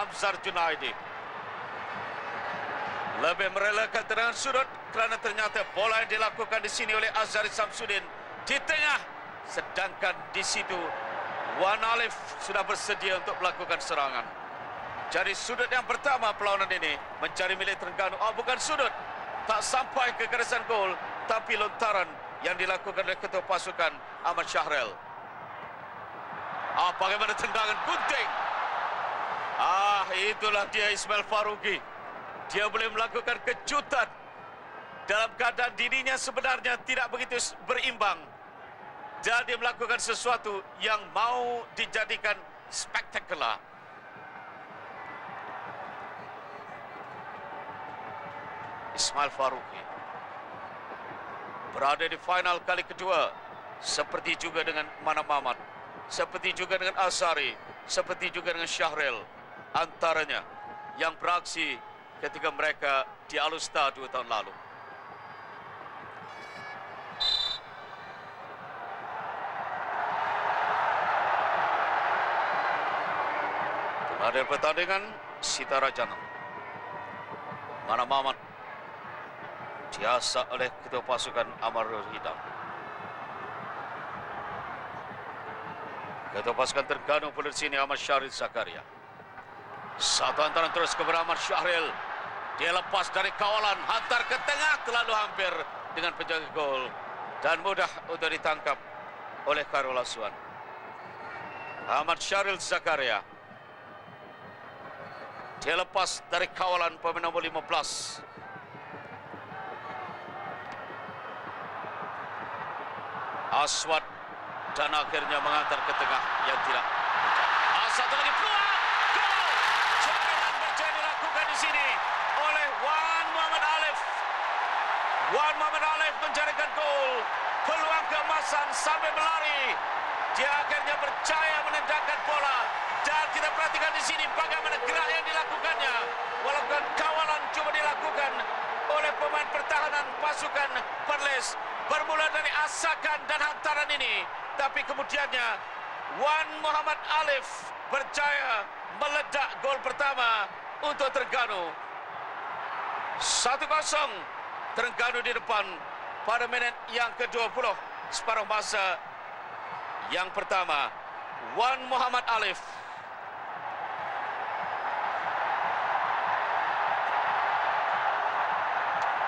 Amzar Junaidi. Lebih merelakan tendangan sudut kerana ternyata bola yang dilakukan di sini oleh Azhari Samsudin di tengah, sedangkan di situ Wan Alif sudah bersedia untuk melakukan serangan. Jadi sudut yang pertama perlawanan ini mencari milik Terengganu. Bukan sudut, tak sampai ke garisan gol, tapi lontaran yang dilakukan oleh ketua pasukan Ahmad Syahril. Bagaimana tendangan gunting? Itulah dia Ismail Faruqi. Dia boleh melakukan kejutan dalam keadaan dirinya sebenarnya tidak begitu berimbang. Dan dia melakukan sesuatu yang mau dijadikan spektakular. Ismail Faruqi berada di final kali kedua. Seperti juga dengan Mana Mamat, seperti juga dengan Azhari, seperti juga dengan Syahril. Antaranya yang beraksi ketika mereka di Alustar 2 tahun lalu. Pengadil pertandingan Sita Rajana. Mana Mamat diasak oleh ketua pasukan Amarul Hidam. Ketua pasukan Terengganu pula di sini Ahmad Syaril Zakaria. Satu hantaran terus kepada Ahmad Syahril. Dia lepas dari kawalan, hantar ke tengah, terlalu hampir dengan penjaga gol dan mudah untuk ditangkap oleh Khairul Aswan. Ahmad Syaril Zakaria. Dia lepas dari kawalan pemain nombor 15. Aswad dan akhirnya mengantar ke tengah yang tidak. Satu lagi peluang. Gol. Cemerlang berjaya dilakukan di sini oleh Wan Muhammad Alif. Wan Muhammad Alif menjaringkan gol. Peluang keemasan sambil berlari. Dia akhirnya berjaya menendangkan bola. Dan kita perhatikan di sini bagaimana gerak yang dilakukannya. Walaupun kawalan cuma dilakukan oleh pemain pertahanan pasukan Perlis. Bermula dari asakan dan hantaran ini. Tapi kemudiannya Wan Muhammad Alif berjaya meledak gol pertama untuk Terengganu. 1-0 Terengganu di depan pada minit yang ke-20 separuh masa yang pertama. Wan Muhammad Alif.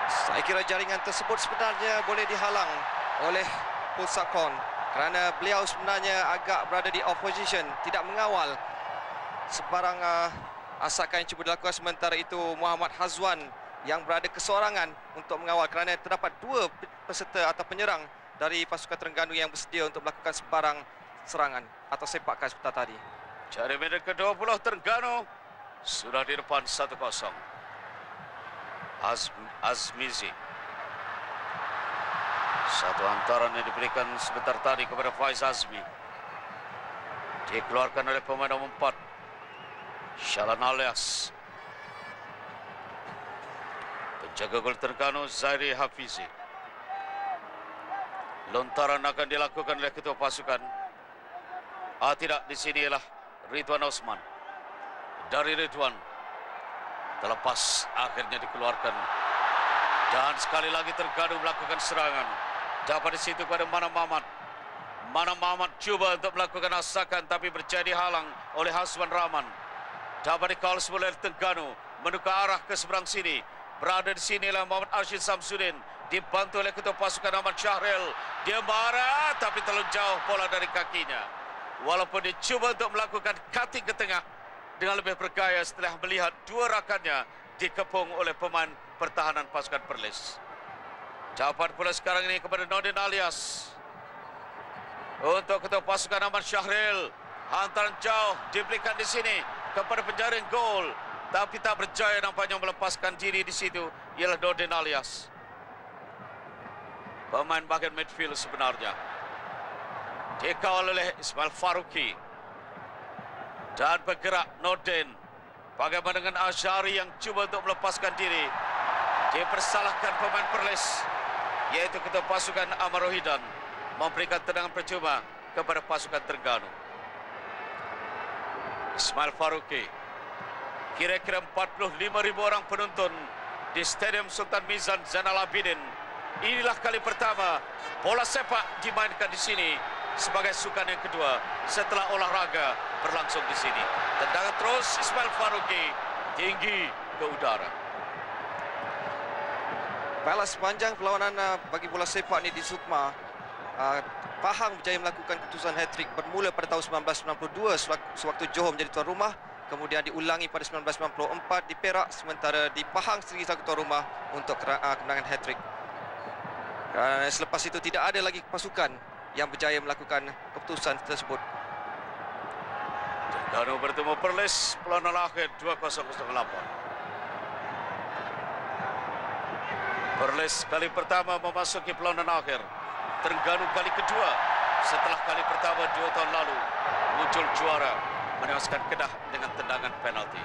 Saya kira jaringan tersebut sebenarnya boleh dihalang oleh Pulsakon kerana beliau sebenarnya agak berada di opposition, tidak mengawal sebarang asakan yang cuba dilakukan. Sementara itu Muhammad Hazwan yang berada kesorangan untuk mengawal kerana terdapat 2 peserta atau penyerang dari pasukan Terengganu yang bersedia untuk melakukan sebarang serangan atau sepakan seperti tadi. Jadi minit ke-20 Terengganu sudah di depan 1-0. Azmizi. Satu hantaran yang diberikan sebentar tadi kepada Faiz Azmi. Dikeluarkan oleh pemain nomor 4. Shalan Alias. Penjaga gol Terengganu Zairi Hafizi. Lontaran akan dilakukan oleh ketua pasukan. Tidak, di sini ialah Ridwan Osman. Dari Ridwan terlepas, akhirnya dikeluarkan. Dan sekali lagi Terengganu melakukan serangan. Dapat di situ kepada Mana Mamat. Mana Mamat cuba untuk melakukan asakan tapi berjaya dihalang oleh Haswan Rahman. Dapat dikawal oleh Terengganu menukar arah ke seberang sini. Berada di sinilah Muhammad Arsyid Samsudin dibantu oleh ketua pasukan Ahmad Syahril. Dia marah tapi terlalu jauh bola dari kakinya. Walaupun dia cuba untuk melakukan cutting ke tengah dengan lebih bergaya setelah melihat 2 rakannya dikepung oleh pemain pertahanan pasukan Perlis. Dapat pula sekarang ini kepada Nordin Alias. Untuk ketua pasukan Ahmad Syahril. Hantaran jauh diberikan di sini kepada penjaring gol. Tapi tak berjaya nampaknya melepaskan diri di situ. Ialah Nordin Alias. Pemain bahagian midfield sebenarnya. Dikawal oleh Ismail Faruqi. Dan bergerak Nordin. Bagaimana dengan Azhari yang cuba untuk melepaskan diri. Dipersalahkan pemain Perlis, yaitu ketua pasukan Amarul Hidam, memberikan tendangan percuma kepada pasukan Terengganu. Ismail Faruqi kira-kira 45,000 orang penonton di Stadium Sultan Mizan Zainal Abidin. Inilah kali pertama bola sepak dimainkan di sini sebagai sukan yang kedua setelah olahraga berlangsung di sini. Tendangan terus Ismail Faruqi tinggi ke udara. Balas sepanjang perlawanan bagi bola sepak ni di Sukma, Pahang berjaya melakukan keputusan hat-trick bermula pada tahun 1992 sewaktu Johor menjadi tuan rumah, kemudian diulangi pada 1994 di Perak, sementara di Pahang sendiri selaku tuan rumah untuk kemenangan hat-trick. Selepas itu tidak ada lagi pasukan yang berjaya melakukan keputusan tersebut. Terengganu bertemu Perlis perlawanan akhir 2008. Perlis kali pertama memasuki perlawanan akhir. Terengganu kali kedua setelah kali pertama 2 tahun lalu muncul juara menewaskan Kedah dengan tendangan penalti.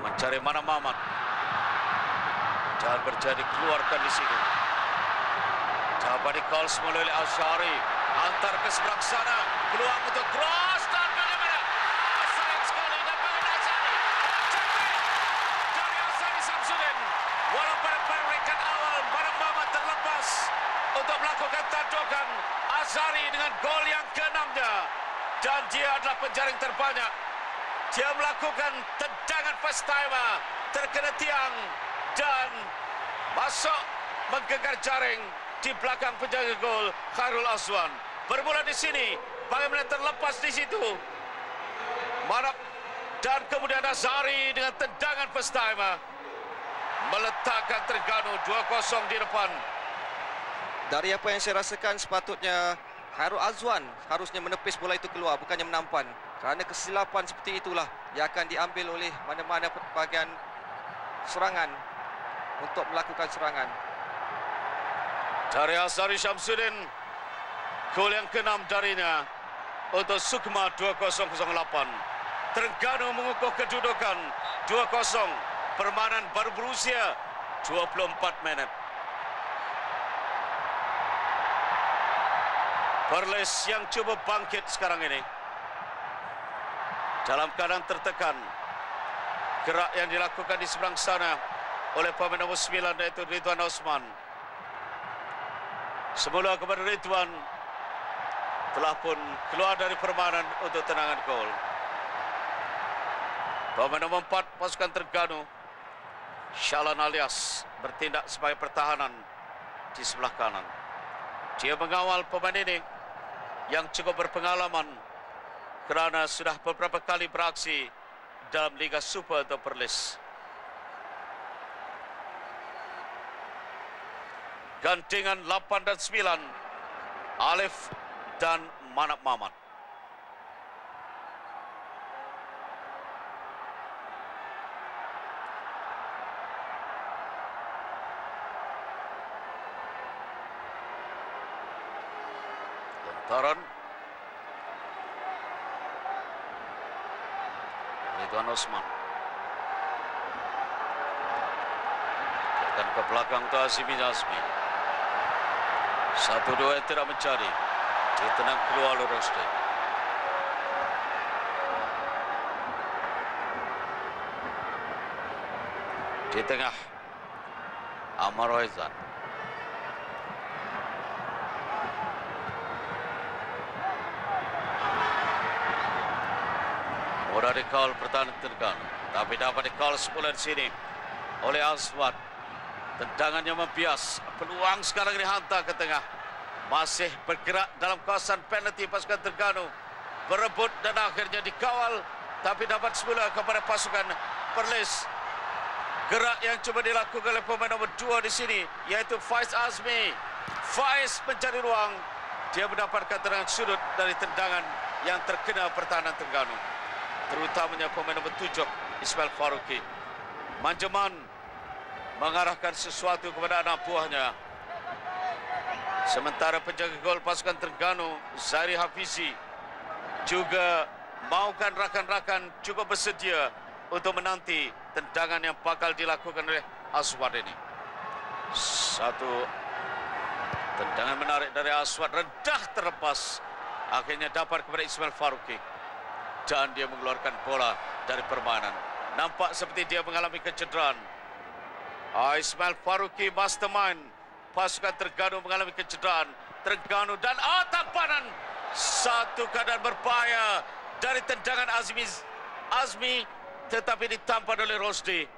Mencari mana Mamat. Jangan berjadi keluarkan di sini. Coba di call semula oleh Azhari. Antar ke seberang sana. Peluang untuk cross dan bagaimana? Sayang sekali dan bagaimana Azhari. Dari Azhari Samsudin. Walaupun pada peringkat awal Mana Mamat terlepas untuk melakukan tandukan. Azhari dengan gol yang ke-6-nya. Dan dia adalah penjaring terbanyak. Dia melakukan tendangan first timer. Terkena tiang. Dan masuk menggegar jaring di belakang penjaga gol Khairul Azwan. Bermula di sini, bagaimana terlepas di situ. Marap dan kemudian Azhari dengan tendangan first timer meletakkan Terengganu 2-0 di depan. Dari apa yang saya rasakan, sepatutnya Khairul Azwan harusnya menepis bola itu keluar, bukannya menampan. Kerana kesilapan seperti itulah yang akan diambil oleh mana-mana bahagian serangan untuk melakukan serangan. Dari Azhari Syamsuddin, gol yang ke-6 darinya untuk Sukma 2008. Terengganu mengukuh kedudukan 2-0. Permainan baru berusia 24 menit. Perlis yang cuba bangkit sekarang ini. Dalam keadaan tertekan. Gerak yang dilakukan di seberang sana oleh pemain nombor 9 iaitu Ridwan Osman. Semula kepada Ridwan telah pun keluar dari permainan untuk tendangan gol. Pemain nombor 4 pasukan Terengganu, Shalan Alias, bertindak sebagai pertahanan di sebelah kanan. Dia mengawal pemain ini yang cukup berpengalaman kerana sudah beberapa kali beraksi dalam Liga Super atau Perlis. Gantingan 8 dan 9, Alif dan Manap Mamat. Lontaran Ridwan Osman. Akan ke belakang untuk Azmi Azmi. 1-2 tidak mencari. Dia tenang keluar oleh Rosdi. Di tengah Amar Waizan. Mudah dikawal pertahanan Terengganu, tapi dapat dikawal semula di sini oleh Azwan. Tendangannya membias. Peluang sekarang dihantar ke tengah. Masih bergerak dalam kawasan penalti pasukan Terengganu. Berebut dan akhirnya dikawal. Tapi dapat semula kepada pasukan Perlis. Gerak yang cuba dilakukan oleh pemain nombor 2 di sini, yaitu Faiz Azmi. Faiz mencari ruang. Dia mendapatkan tendangan sudut dari tendangan yang terkena pertahanan Terengganu. Terutamanya pemain nombor 7, Ismail Faruqi. Manjeman mengarahkan sesuatu kepada anak buahnya. Sementara penjaga gol pasukan Terengganu, Zairi Hafizi, juga mahukan rakan-rakan cukup bersedia untuk menanti tendangan yang bakal dilakukan oleh Aswad ini. Satu tendangan menarik dari Aswad, rendah terlepas. Akhirnya dapat kepada Ismail Faruqi. dan dia mengeluarkan bola dari permainan. Nampak seperti dia mengalami kecederaan. Ismail Faruqi mastermind. Pasukan Terengganu mengalami kecederaan. Terengganu dan tampanan. Satu keadaan berbahaya dari tendangan Azmi tetapi ditampan oleh Rosdi.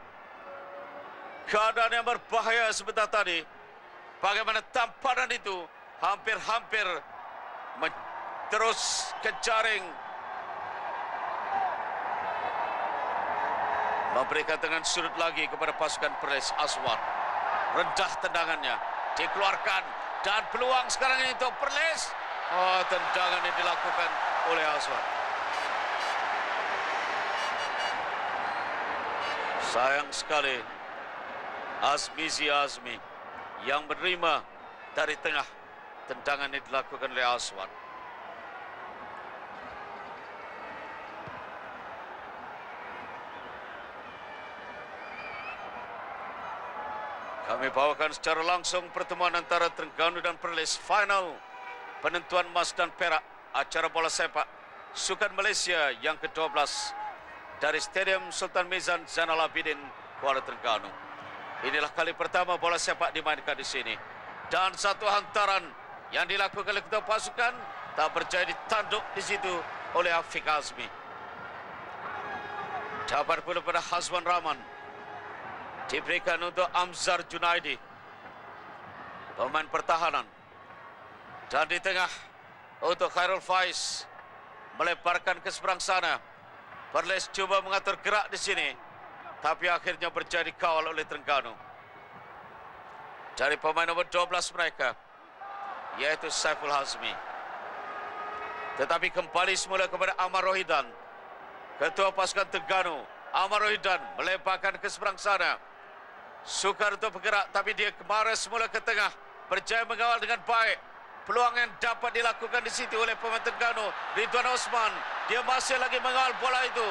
Keadaan yang berbahaya sebentar tadi. Bagaimana tampanan itu hampir-hampir terus ke jaring. Memberikan dengan sudut lagi kepada pasukan Perlis. Aswad rendah tendangannya, dikeluarkan dan peluang sekarang ini untuk Perlis. Tendangan yang dilakukan oleh Aswad. Sayang sekali Azmi yang menerima dari tengah tendangan yang dilakukan oleh Aswad. Kami bawakan secara langsung pertemuan antara Terengganu dan Perlis. Final penentuan emas dan perak acara bola sepak Sukan Malaysia yang ke-12 dari Stadium Sultan Mizan Zainal Abidin, Kuala Terengganu. Inilah kali pertama bola sepak dimainkan di sini. Dan satu hantaran yang dilakukan oleh ketua pasukan tak berjaya ditanduk di situ oleh Afiq Azmi. Dapat pula pada Hazwan Rahman. Diberikan untuk Amzar Junaidi, pemain pertahanan. Dan di tengah untuk Khairul Faiz melebarkan ke seberang sana. Perlis cuba mengatur gerak di sini, tapi akhirnya berjaya dikawal oleh Terengganu. Dari pemain nomor 12 mereka, yaitu Saiful Hazmi. Tetapi kembali semula kepada Amar Rohidan. Ketua pasukan Terengganu, Amar Rohidan melebarkan ke seberang sana. Sukar untuk bergerak, tapi dia kembali semula ke tengah. Berjaya mengawal dengan baik. Peluang yang dapat dilakukan di situ oleh pemain Terengganu, Ridwan Osman. Dia masih lagi mengawal bola itu.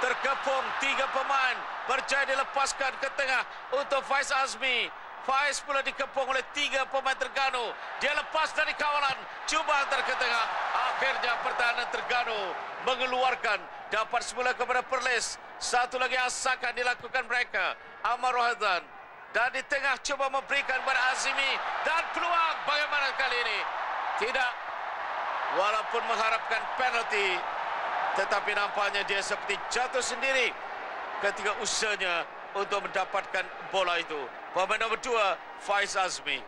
Terkepung 3 pemain. Berjaya dilepaskan ke tengah untuk Faiz Azmi. Faiz pula dikepung oleh 3 pemain Terengganu. Dia lepas dari kawalan. Cuba hantar ke tengah. Akhirnya pertahanan Terengganu mengeluarkan. Dapat semula kepada Perlis. Satu lagi asakan dilakukan mereka. Amar Rohidan. Dan di tengah cuba memberikan kepada Azmi. Dan peluang bagaimana kali ini? Tidak. Walaupun mengharapkan penalti, tetapi nampaknya dia seperti jatuh sendiri ketika usahanya untuk mendapatkan bola itu. Pemain nomor 2, Faiz Azmi.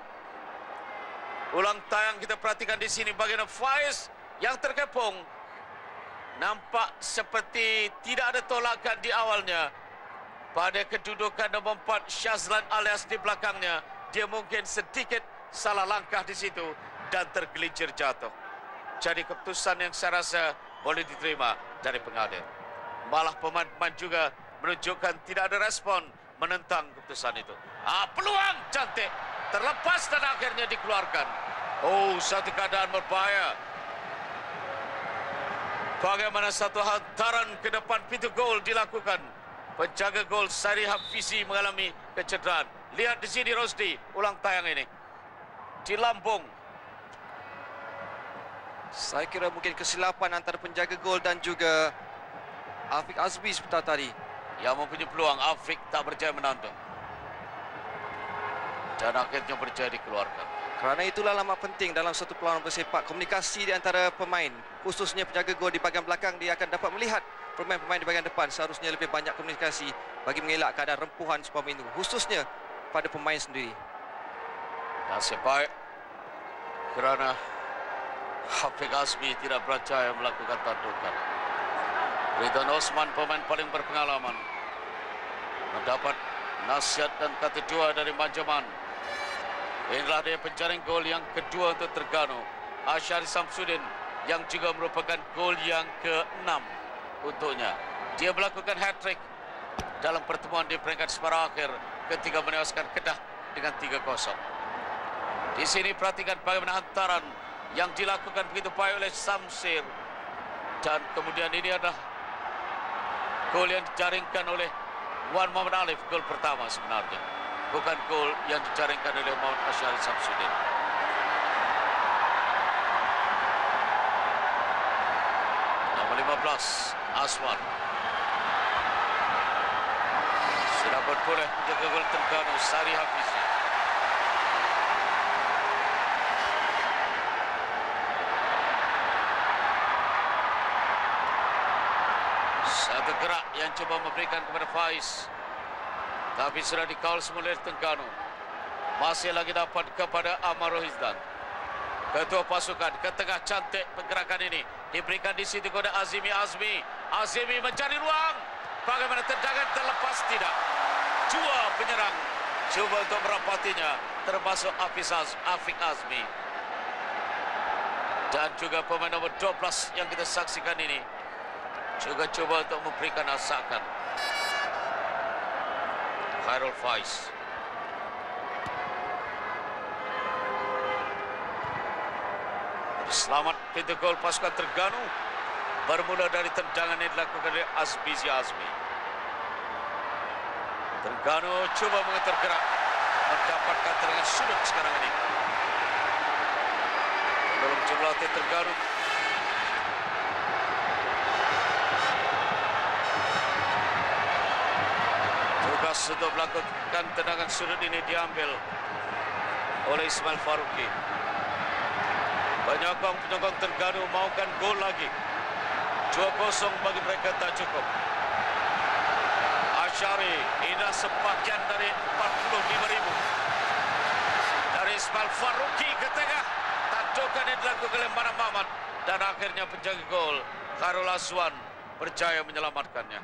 Ulang tayang kita perhatikan di sini bagaimana Faiz yang terkepung. Nampak seperti tidak ada tolakan di awalnya. Pada kedudukan nomor 4, Syazlan alias di belakangnya. Dia mungkin sedikit salah langkah di situ dan tergelincir jatuh. Jadi keputusan yang saya rasa boleh diterima dari pengadil. Malah pemain-pemain juga menunjukkan tidak ada respon menentang keputusan itu. Peluang cantik terlepas dan akhirnya dikeluarkan. Satu keadaan berbahaya. Bagaimana satu hantaran ke depan pintu gol dilakukan. Penjaga gol Sari Hafizi mengalami kecederaan. Lihat di sini Rosdi, ulang tayang ini. Di lambung. Saya kira mungkin kesilapan antara penjaga gol dan juga Afiq Azmi sebentar tadi. Yang mempunyai peluang, Afiq tak berjaya menandung. Dan akhirnya berjaya dikeluarkan. Kerana itulah amat penting dalam satu perlawanan bersepak. Komunikasi di antara pemain, khususnya penjaga gol di bahagian belakang, dia akan dapat melihat pemain-pemain di bahagian depan. Seharusnya lebih banyak komunikasi bagi mengelak keadaan rempuhan sebuah minggu, khususnya pada pemain sendiri. Nasib baik kerana Afiq Azmi tidak berjaya melakukan tandukan. Ridwan Osman, pemain paling berpengalaman, mendapat nasihat dan kata dua dari Manjaman. Inilah dia penjaring gol yang kedua untuk Terengganu. Asyari Samsudin yang juga merupakan gol yang ke-6 untuknya. Dia melakukan hat-trick dalam pertemuan di peringkat separuh akhir ketika menewaskan Kedah dengan 3-0. Di sini perhatikan bagaimana hantaran yang dilakukan begitu baik oleh Samsir. Dan kemudian ini adalah gol yang dijaringkan oleh Wan Muhammad Alif, gol pertama sebenarnya. Bukan gol yang dijaringkan oleh Muhammad Asyari Samsudin. Nomor 15, Aswan. Sudah berboleh menjaga gol Terengganu, Sari Hafiz. Satu gerak yang coba memberikan kepada Faiz. Tapi sudah dikawal semula Terengganu. Masih lagi dapat kepada Amar Rohizdan. Ketua pasukan ke tengah, cantik pergerakan ini. Diberikan di situ kepada Azmi. Azmi mencari ruang. Bagaimana tendangan terlepas? Tidak. Dua penyerang cuba untuk merapatinya, termasuk Afiq Azmi. Dan juga pemain nomor 12 yang kita saksikan ini juga coba untuk memberikan asakan. Khairul Faiz. Selamat pintu gol pasukan Terengganu. Bermula dari tendangan yang dilakukan oleh Azmi. Terengganu cuba mengetar gerak, mendapatkan tendangan sudut sekarang ini. Belum jumlah Terengganu. Tugas untuk melakukan tendangan sudut ini diambil oleh Ismail Faruqi. Penyokong Terengganu maukan gol lagi. 2-0 bagi mereka tak cukup. Asyari, ini sebagian dari 45.000. Dari Ismail Faruqi ke tengah. Tandukan yang dilakukan oleh Manap Mamat. Dan akhirnya penjaga gol Khairul Aswan berjaya menyelamatkannya.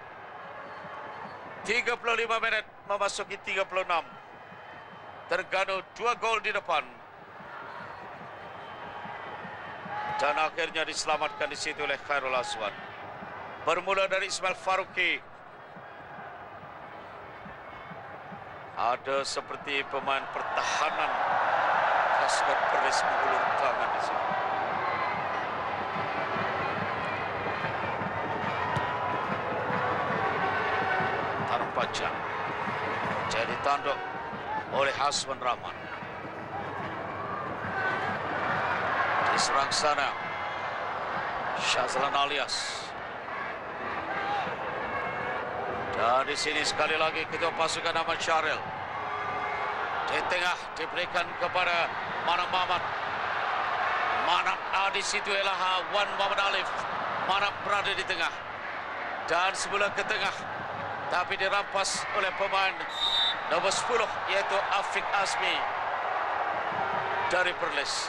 35 menit memasuki 36. Terengganu 2 gol di depan. Dan akhirnya diselamatkan di situ oleh Khairul Aswan. Bermula dari Ismail Faruqi. Ada seperti pemain pertahanan pasukan Perlis mengulur tangan di sini. Tarung panjang. Jadi tanduk oleh Haswan Rahman. Diserang sana Syazlan Alias. Dan di sini sekali lagi ketua pasukan Ahmad Syahril. Di tengah diberikan kepada Manap Mamat. Manap di situ ialah Wan Muhammad Alif. Manap berada di tengah. Dan sebelah ke tengah. Tapi dirampas oleh pemain nomor 10 iaitu Afiq Azmi dari Perlis.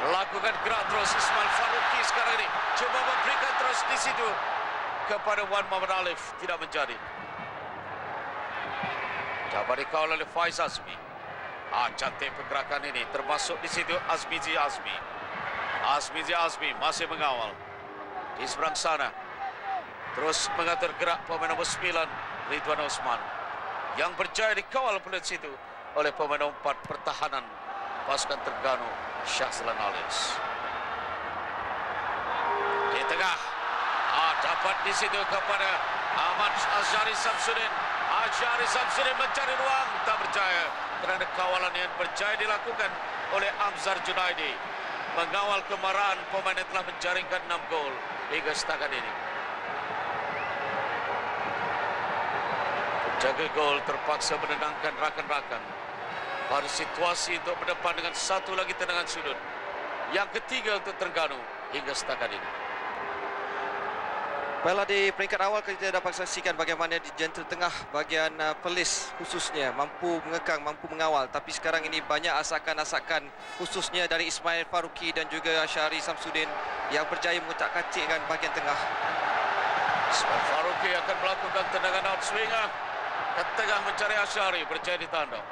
Lakukan gerak terus Ismail Faruqi sekarang ini. Cuba memberikan terus di situ kepada Wan Muhammad Alif. Tidak menjadi. Dapat dikawal oleh Faiz Azmi. Cantik pergerakan ini. Termasuk di situ Azmi. Azmi masih mengawal. Di seberang sana. Terus mengatur gerak pemain nomor 9 Ridwan Osman. Yang berjaya dikawal pula di situ oleh pemain nomor 4 pertahanan pasukan Terengganu, Syazlan Alias. Di tengah, dapat di situ kepada Ahmad Asyari Samsudin. Asyari Samsudin mencari ruang, tak berjaya. Kerana kawalan yang berjaya dilakukan oleh Amzar Junaidi. Mengawal kemarahan pemain yang telah menjaringkan 6 gol hingga setakat ini. Penjaga gol terpaksa menenangkan rakan-rakan pada situasi untuk berdepan dengan satu lagi tendangan sudut. Yang ketiga untuk Terengganu hingga setakat ini. Baiklah, di peringkat awal kita dapat saksikan bagaimana di jentera tengah bahagian Perlis khususnya mampu mengekang, mampu mengawal. Tapi sekarang ini banyak asakan-asakan khususnya dari Ismail Faruqi dan juga Syahri Samsudin yang berjaya mengutak-kacikkan bahagian tengah. Ismail Faruqi akan melakukan tendangan outswinger ke tengah mencari Asyari, berjaya ditanduk.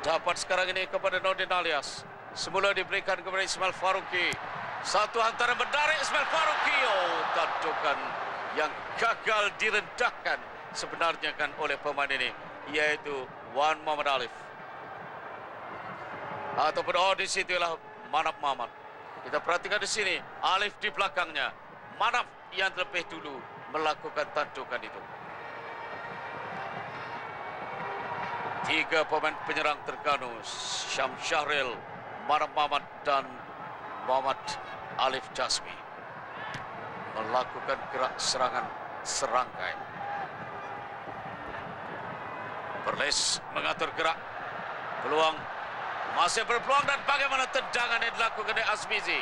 Dapat sekarang ini kepada Nordin Alias. Semula diberikan kepada Ismail Faruqi. Satu hantaran menarik Ismail Faruqi. Tandukan yang gagal direndahkan sebenarnya kan oleh pemain ini, yaitu Wan Muhammad Alif. Ataupun di situ ialah Manap Mamat. Kita perhatikan di sini, Alif di belakangnya. Manap yang terlebih dulu melakukan tandukan itu. 3 pemain penyerang Terengganu, Syam Syahril, Manap Mamat dan Muhammad Alif Jasmi. melakukan gerak serangan serangkai. Perlis mengatur gerak. Peluang. Masih berpeluang dan bagaimana tendangan yang dilakukan oleh Azmizi.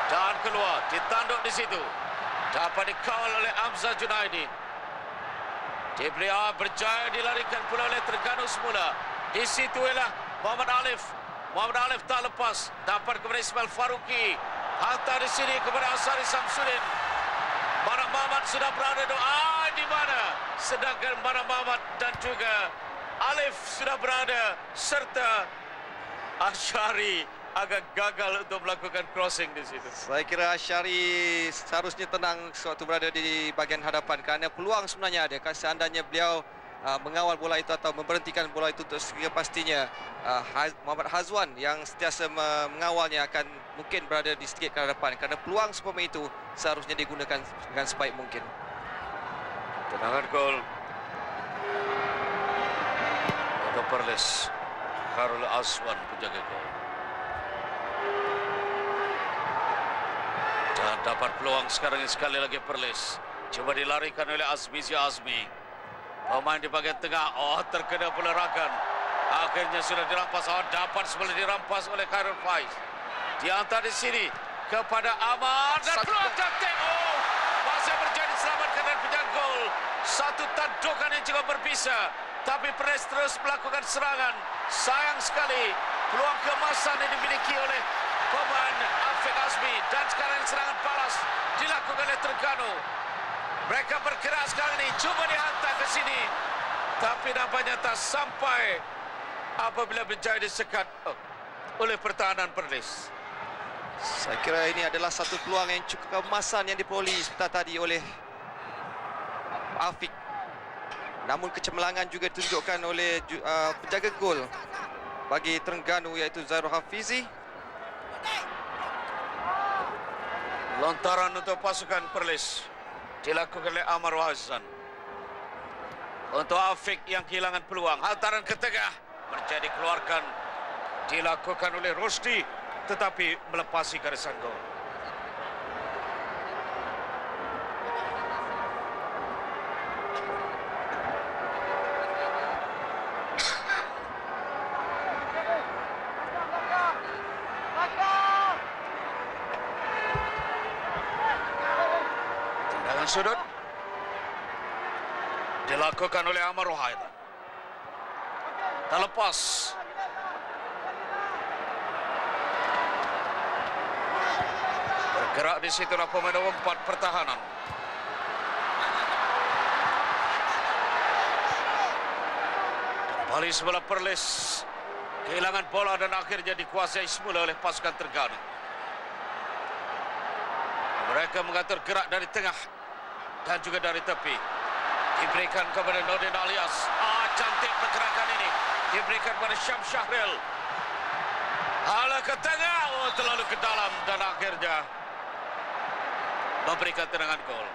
Dan keluar. Ditanduk di situ. Dapat dikawal oleh Hamzah Junaidi. Dibria berjaya dilarikan pula oleh Terengganu semula. Di situ ialah Muhammad Alif. Muhammad Alif tak lepas. Dapat kepada Ismail Faruqi. Hantar di sini kepada Ansari Samsudin. Barak Muhammad sudah berada di mana? Sedangkan Barak Muhammad dan juga Alif sudah berada serta Asyari agak gagal untuk melakukan crossing di situ. Saya kira Asyari seharusnya tenang sewaktu berada di bahagian hadapan kerana peluang sebenarnya ada. Kalau seandainya beliau mengawal bola itu atau memberhentikan bola itu untuk sekiranya pastinya Muhammad Hazwan yang sentiasa mengawalnya akan mungkin berada di sedikit ke hadapan kerana peluang seumpama itu seharusnya digunakan dengan sebaik mungkin. Tendangan gol untuk Perlis. Khairul Azwan penjaga gol. Dan dapat peluang sekarang ini sekali lagi Perlis. Coba dilarikan oleh Azmizi Azmi. Pemain di bahagian tengah. Terkena pula Rakan. Akhirnya sudah dirampas. Dapat sebelum dirampas oleh Khairul Faiz. Diantar di sini kepada Ahmad. Dan peluang cantik. Masih berjadi selamatkan dan penjaga gol. Satu tandukan yang juga berpisah. Tapi Perlis terus melakukan serangan. Sayang sekali peluang keemasan yang dimiliki oleh pemain Afiq Azmi. Dan sekarang serangan balas dilakukan oleh Terengganu. Mereka bergerak sekarang ini. Cuba dihantar ke sini. Tapi nampaknya tak sampai apabila berjaya disekat oleh pertahanan Perlis. Saya kira ini adalah satu peluang yang cukup keemasan yang diperoleh sebentar tadi oleh Afiq. Namun kecemerlangan juga ditunjukkan oleh penjaga gol bagi Terengganu iaitu Zairul Hafizi. Lontaran untuk pasukan Perlis dilakukan oleh Amar Wahzan. Untuk Afiq yang kehilangan peluang. Hantaran ke tengah menjadi keluarkan. Dilakukan oleh Rusdi tetapi melepasi garisan gol. Tendangan sudut dilakukan oleh Amar Wahzan. Tak lepas. Bergerak di situ pemain nomor 4 pertahanan. Kembali sebelah Perlis. Kehilangan bola dan akhirnya dikuasai semula oleh pasukan Terengganu. Mereka mengatur gerak dari tengah dan juga dari tepi. Diberikan kepada Nordin Alias. Cantik pergerakan ini. Diberikan kepada Syam Syahril. Hala ke tengah. Terlalu ke dalam dan akhirnya memberikan tendangan gol.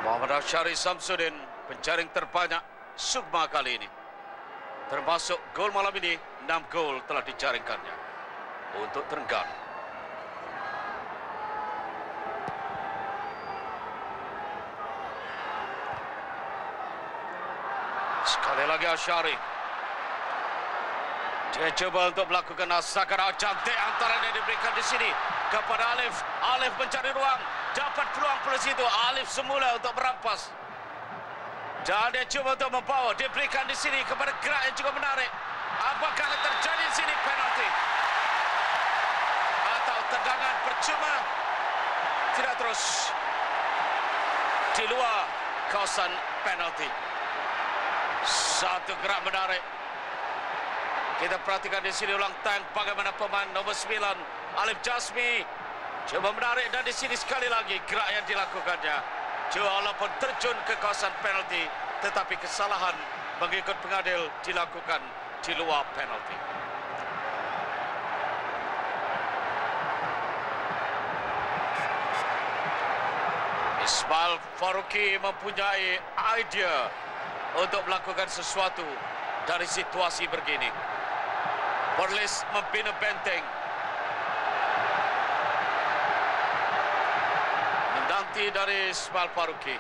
Muhammad Asyari Samsudin penjaring terbanyak Sukma kali ini. Termasuk gol malam ini, 6 gol telah dijaringkannya untuk Terengganu. Sekali lagi Asyari. Dia coba untuk melakukan asakan cantik antara yang diberikan di sini kepada Alif. Alif mencari ruang. Dapat peluang plus itu. Alif semula untuk merampas. Dan dia coba untuk membawa. Diberikan di sini kepada gerak yang juga menarik. Apakah akan terjadi di sini penalti? Atau tendangan percuma? Tidak terus. Di luar kawasan penalti. Satu gerak menarik. Kita perhatikan di sini ulang tank bagaimana pemain nomor 9 Alif Jasmi coba menarik dan di sini sekali lagi gerak yang dilakukannya. Walaupun terjun ke kawasan penalti tetapi kesalahan mengikut pengadil dilakukan di luar penalti. Ismail Faruqi mempunyai idea untuk melakukan sesuatu dari situasi begini. Perlis membina benteng. Menanti dari Ismail Faruqi.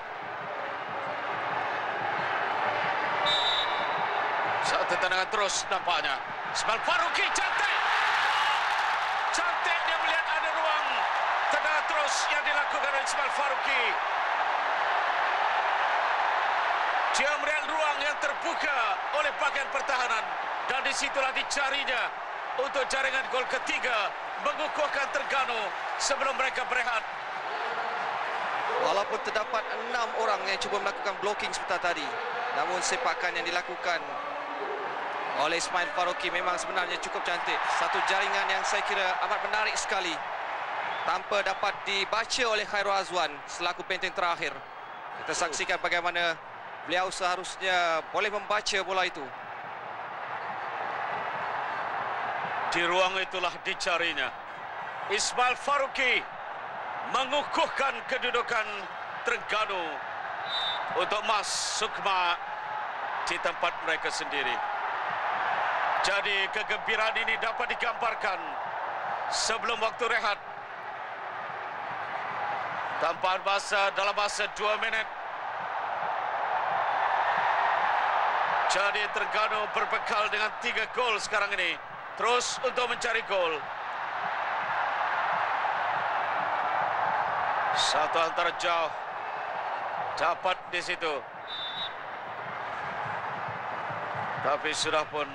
Satu tendangan terus nampaknya. Ismail Faruqi cantik. Cantik dia melihat ada ruang. Tendangan terus yang dilakukan oleh Ismail Faruqi. Dia melihat ruang yang terbuka oleh bahagian pertahanan. Dan disitulah dicarinya untuk jaringan gol ketiga. Mengukuhkan Terengganu sebelum mereka berehat. Walaupun terdapat 6 orang yang cuba melakukan blocking sebentar tadi, namun sepakan yang dilakukan oleh Ismail Faruqi memang sebenarnya cukup cantik. Satu jaringan yang saya kira amat menarik sekali tanpa dapat dibaca oleh Khairul Azwan selaku benteng terakhir. Kita saksikan bagaimana beliau seharusnya boleh membaca bola itu. Di ruang itulah dicarinya. Ismail Faruqi mengukuhkan kedudukan Terengganu untuk Mas Sukma di tempat mereka sendiri. Jadi kegembiraan ini dapat digambarkan sebelum waktu rehat. Tambahan masa dalam masa 2 minit. Jadi Terengganu berbekal dengan 3 gol sekarang ini. Terus untuk mencari gol. Satu antara jauh. Dapat di situ. Tapi sudah pun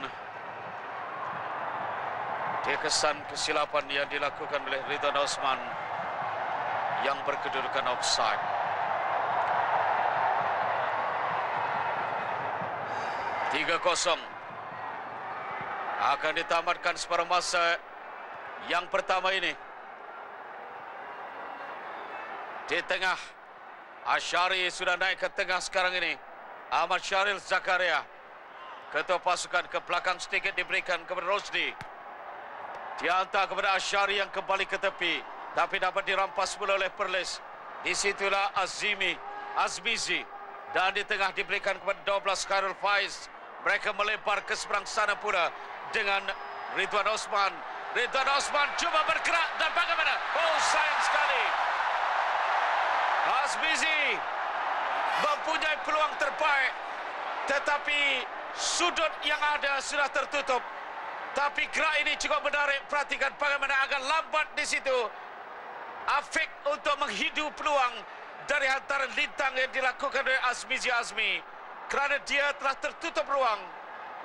kesan kesilapan yang dilakukan oleh Ridwan Osman yang berkedudukan offside. Tiga 0 akan ditamatkan separuh masa yang pertama ini. Di tengah, Asyari sudah naik ke tengah sekarang ini. Ahmad Syaril Zakaria, ketua pasukan ke belakang sedikit diberikan kepada Rosdi. Dihantar kepada Asyari yang kembali ke tepi, tapi dapat dirampas pula oleh Perlis. Di situlah Azmizi, dan di tengah diberikan kepada 12 Khairul Faiz. Mereka melebar ke seberang sana pula dengan Ridwan Osman. Ridwan Osman cuba bergerak dan bagaimana? Oh, sayang sekali. Azmizi mempunyai peluang terbaik, tetapi sudut yang ada sudah tertutup. Tapi gerak ini cukup menarik. Perhatikan bagaimana agak lambat di situ Afiq untuk menghidu peluang dari hantaran lintang yang dilakukan oleh Azmi. Kerana dia telah tertutup ruang,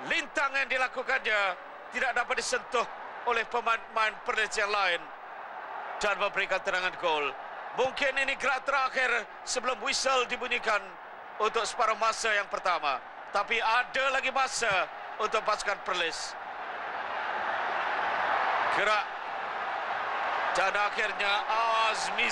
lintang yang dilakukannya tidak dapat disentuh oleh pemain-pemain Perlis yang lain dan memberikan tendangan gol. Mungkin ini gerak terakhir sebelum whistle dibunyikan untuk separuh masa yang pertama. Tapi ada lagi masa untuk pasukan Perlis. Gerak dan akhirnya Azmi